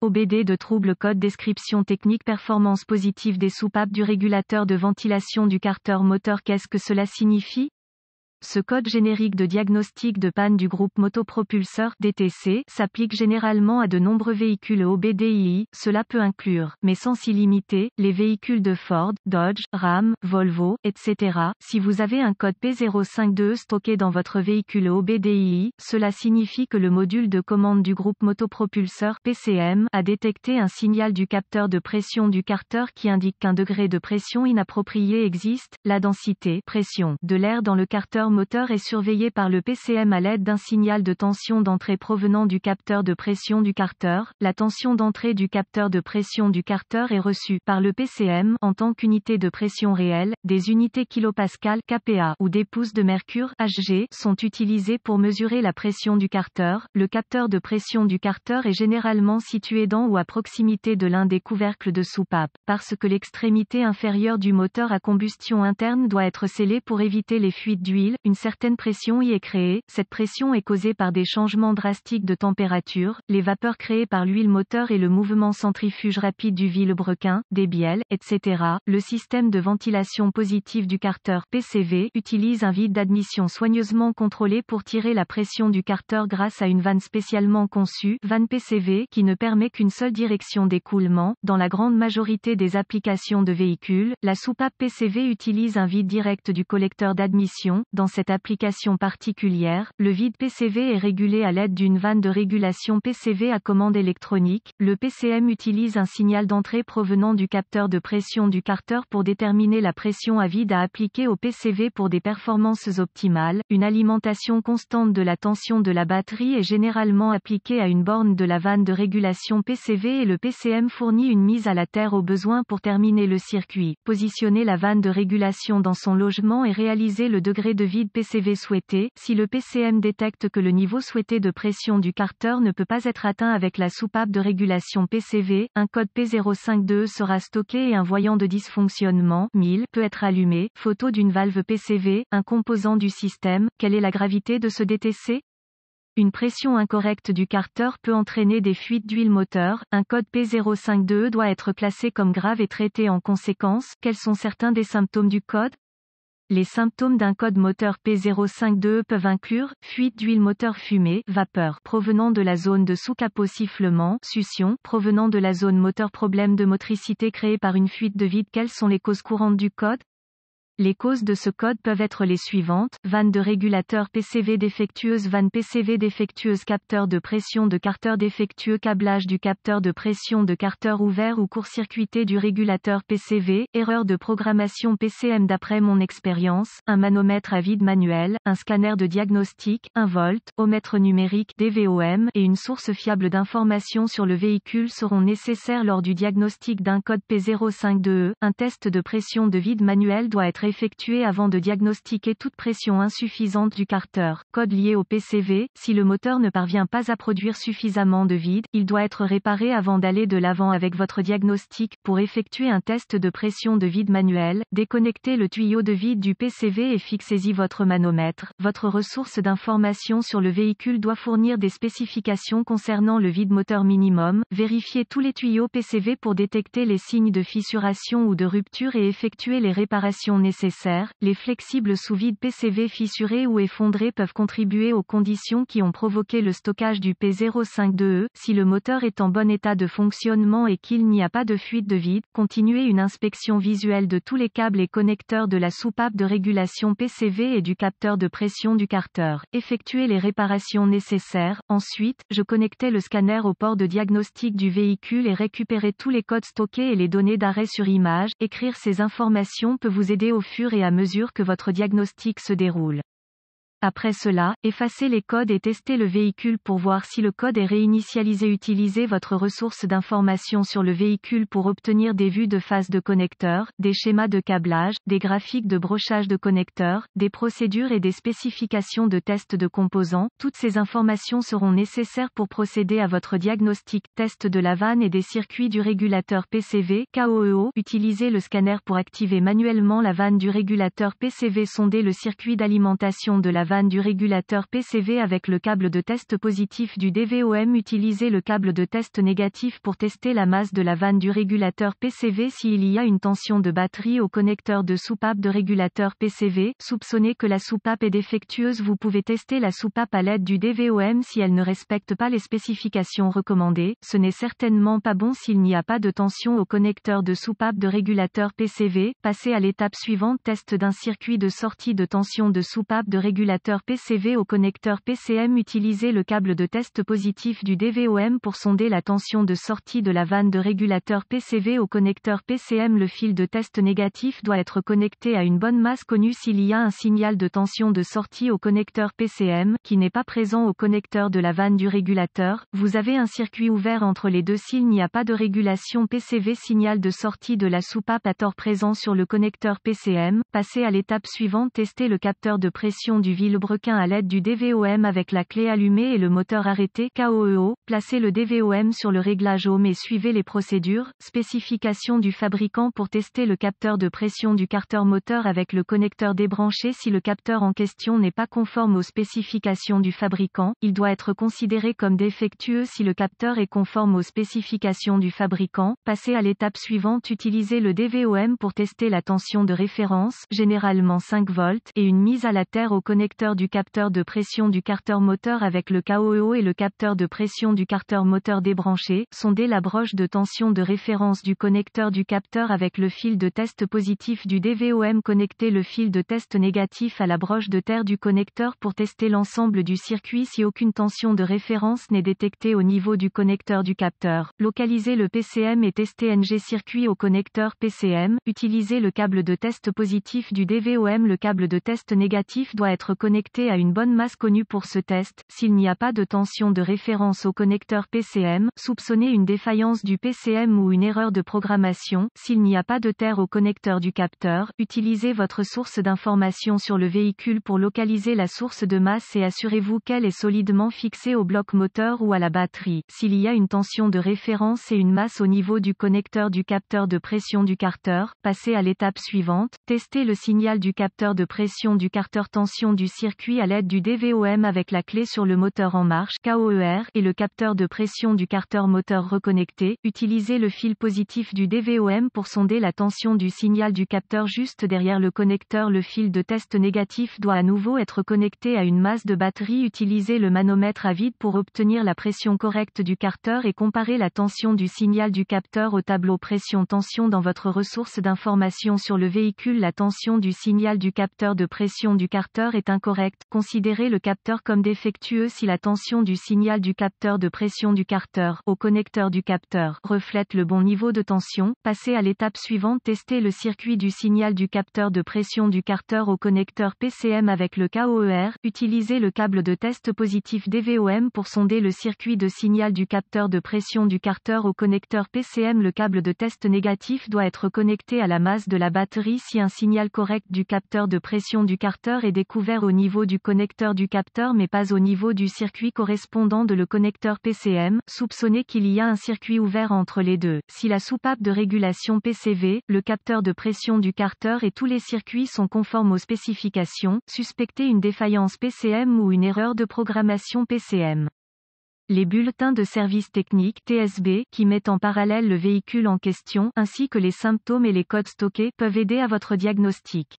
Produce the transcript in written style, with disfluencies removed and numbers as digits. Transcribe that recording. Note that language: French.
OBD de trouble code description technique performance positive des soupapes du régulateur de ventilation du carter moteur. Qu'est-ce que cela signifie? Ce code générique de diagnostic de panne du groupe motopropulseur DTC s'applique généralement à de nombreux véhicules OBDII, cela peut inclure, mais sans s'y limiter, les véhicules de Ford, Dodge, Ram, Volvo, etc. Si vous avez un code P052 stocké dans votre véhicule OBDII, cela signifie que le module de commande du groupe motopropulseur PCM a détecté un signal du capteur de pression du carter qui indique qu'un degré de pression inapproprié existe. La densité pression de l'air dans le carter moteur est surveillé par le PCM à l'aide d'un signal de tension d'entrée provenant du capteur de pression du carter. La tension d'entrée du capteur de pression du carter est reçue par le PCM en tant qu'unité de pression réelle. Des unités kilopascal kPa ou des pouces de mercure Hg sont utilisées pour mesurer la pression du carter. Le capteur de pression du carter est généralement situé dans ou à proximité de l'un des couvercles de soupape, parce que l'extrémité inférieure du moteur à combustion interne doit être scellée pour éviter les fuites d'huile. Une certaine pression y est créée. Cette pression est causée par des changements drastiques de température, les vapeurs créées par l'huile moteur et le mouvement centrifuge rapide du vilebrequin, des bielles, etc. Le système de ventilation positive du carter PCV utilise un vide d'admission soigneusement contrôlé pour tirer la pression du carter grâce à une vanne spécialement conçue, vanne PCV, qui ne permet qu'une seule direction d'écoulement. Dans la grande majorité des applications de véhicules, la soupape PCV utilise un vide direct du collecteur d'admission. Dans cette application particulière, le vide PCV est régulé à l'aide d'une vanne de régulation PCV à commande électronique. Le PCM utilise un signal d'entrée provenant du capteur de pression du carter pour déterminer la pression à vide à appliquer au PCV pour des performances optimales. Une alimentation constante de la tension de la batterie est généralement appliquée à une borne de la vanne de régulation PCV et le PCM fournit une mise à la terre au besoin pour terminer le circuit. Positionner la vanne de régulation dans son logement et réaliser le degré de vide PCV souhaité. Si le PCM détecte que le niveau souhaité de pression du carter ne peut pas être atteint avec la soupape de régulation PCV, un code P052 sera stocké et un voyant de dysfonctionnement 1000 peut être allumé. Photo d'une valve PCV, un composant du système. Quelle est la gravité de ce DTC? Une pression incorrecte du carter peut entraîner des fuites d'huile moteur. Un code P052 doit être classé comme grave et traité en conséquence. Quels sont certains des symptômes du code? Les symptômes d'un code moteur P052 peuvent inclure fuite d'huile moteur fumée, vapeur provenant de la zone de sous-capot sifflement, succion provenant de la zone moteur problème de motricité créé par une fuite de vide. Quelles sont les causes courantes du code? Les causes de ce code peuvent être les suivantes: vanne de régulateur PCV défectueuse, vanne PCV défectueuse, capteur de pression de carter défectueux, câblage du capteur de pression de carter ouvert ou court-circuité du régulateur PCV, erreur de programmation PCM. D'après mon expérience, un manomètre à vide manuel, un scanner de diagnostic, un voltomètre numérique DVOM et une source fiable d'informations sur le véhicule seront nécessaires lors du diagnostic d'un code P052. Un test de pression de vide manuel doit être effectué avant de diagnostiquer toute pression insuffisante du carter. Code lié au PCV: si le moteur ne parvient pas à produire suffisamment de vide, il doit être réparé avant d'aller de l'avant avec votre diagnostic. Pour effectuer un test de pression de vide manuel, déconnectez le tuyau de vide du PCV et fixez-y votre manomètre. Votre ressource d'information sur le véhicule doit fournir des spécifications concernant le vide moteur minimum. Vérifiez tous les tuyaux PCV pour détecter les signes de fissuration ou de rupture et effectuer les réparations nécessaires. Les flexibles sous vide PCV fissurés ou effondrés peuvent contribuer aux conditions qui ont provoqué le stockage du P052. Si le moteur est en bon état de fonctionnement et qu'il n'y a pas de fuite de vide, continuez une inspection visuelle de tous les câbles et connecteurs de la soupape de régulation PCV et du capteur de pression du carter. Effectuez les réparations nécessaires. Ensuite, je connectais le scanner au port de diagnostic du véhicule et récupérais tous les codes stockés et les données d'arrêt sur image. Écrire ces informations peut vous aider au fur et à mesure que votre diagnostic se déroule. Après cela, effacez les codes et testez le véhicule pour voir si le code est réinitialisé. Utilisez votre ressource d'information sur le véhicule pour obtenir des vues de face de connecteurs, des schémas de câblage, des graphiques de brochage de connecteurs, des procédures et des spécifications de test de composants. Toutes ces informations seront nécessaires pour procéder à votre diagnostic. Test de la vanne et des circuits du régulateur PCV, KOEO. Utilisez le scanner pour activer manuellement la vanne du régulateur PCV. Sondez le circuit d'alimentation de la vanne vanne du régulateur PCV avec le câble de test positif du DVOM. Utilisez le câble de test négatif pour tester la masse de la vanne du régulateur PCV s'il y a une tension de batterie au connecteur de soupape de régulateur PCV. Soupçonnez que la soupape est défectueuse. Vous pouvez tester la soupape à l'aide du DVOM si elle ne respecte pas les spécifications recommandées. Ce n'est certainement pas bon s'il n'y a pas de tension au connecteur de soupape de régulateur PCV. Passez à l'étape suivante. Test d'un circuit de sortie de tension de soupape de régulateur PCV au connecteur PCM. Utilisez le câble de test positif du DVOM pour sonder la tension de sortie de la vanne de régulateur PCV au connecteur PCM. Le fil de test négatif doit être connecté à une bonne masse connue. S'il y a un signal de tension de sortie au connecteur PCM, qui n'est pas présent au connecteur de la vanne du régulateur, vous avez un circuit ouvert entre les deux. S'il n'y a pas de régulation PCV, signal de sortie de la soupape à tort présent sur le connecteur PCM, passez à l'étape suivante. Testez le capteur de pression du vilebrequin à l'aide du DVOM avec la clé allumée et le moteur arrêté KOEO. Placez le DVOM sur le réglage ohm et suivez les procédures. Spécification du fabricant pour tester le capteur de pression du carter moteur avec le connecteur débranché. Si le capteur en question n'est pas conforme aux spécifications du fabricant, il doit être considéré comme défectueux. Si le capteur est conforme aux spécifications du fabricant, passez à l'étape suivante. Utilisez le DVOM pour tester la tension de référence, généralement 5 volts, et une mise à la terre au connecteur du capteur de pression du carter moteur avec le KOEO et le capteur de pression du carter moteur débranché. Sondez la broche de tension de référence du connecteur du capteur avec le fil de test positif du DVOM. Connectez le fil de test négatif à la broche de terre du connecteur pour tester l'ensemble du circuit. Si aucune tension de référence n'est détectée au niveau du connecteur du capteur, localisez le PCM et testez NG circuit au connecteur PCM. Utilisez le câble de test positif du DVOM. Le câble de test négatif doit être connecté à une bonne masse connue pour ce test. S'il n'y a pas de tension de référence au connecteur PCM, soupçonnez une défaillance du PCM ou une erreur de programmation. S'il n'y a pas de terre au connecteur du capteur, utilisez votre source d'information sur le véhicule pour localiser la source de masse et assurez-vous qu'elle est solidement fixée au bloc moteur ou à la batterie. S'il y a une tension de référence et une masse au niveau du connecteur du capteur de pression du carter, passez à l'étape suivante. Testez le signal du capteur de pression du carter tension du circuit à l'aide du DVOM avec la clé sur le moteur en marche KOER et le capteur de pression du carter moteur reconnecté. Utilisez le fil positif du DVOM pour sonder la tension du signal du capteur juste derrière le connecteur. Le fil de test négatif doit à nouveau être connecté à une masse de batterie. Utilisez le manomètre à vide pour obtenir la pression correcte du carter et comparer la tension du signal du capteur au tableau pression-tension dans votre ressource d'information sur le véhicule. La tension du signal du capteur de pression du carter est incorrecte. Considérez le capteur comme défectueux si la tension du signal du capteur de pression du carter au connecteur du capteur reflète le bon niveau de tension. Passez à l'étape suivante. Testez le circuit du signal du capteur de pression du carter au connecteur PCM avec le KOER. Utilisez le câble de test positif DVOM pour sonder le circuit de signal du capteur de pression du carter au connecteur PCM. Le câble de test négatif doit être connecté à la masse de la batterie. Si un signal correct du capteur de pression du carter est découvert au niveau du connecteur du capteur mais pas au niveau du circuit correspondant de le connecteur PCM, soupçonnez qu'il y a un circuit ouvert entre les deux. Si la soupape de régulation PCV, le capteur de pression du carter et tous les circuits sont conformes aux spécifications, suspectez une défaillance PCM ou une erreur de programmation PCM. Les bulletins de service technique (TSB) qui mettent en parallèle le véhicule en question, ainsi que les symptômes et les codes stockés, peuvent aider à votre diagnostic.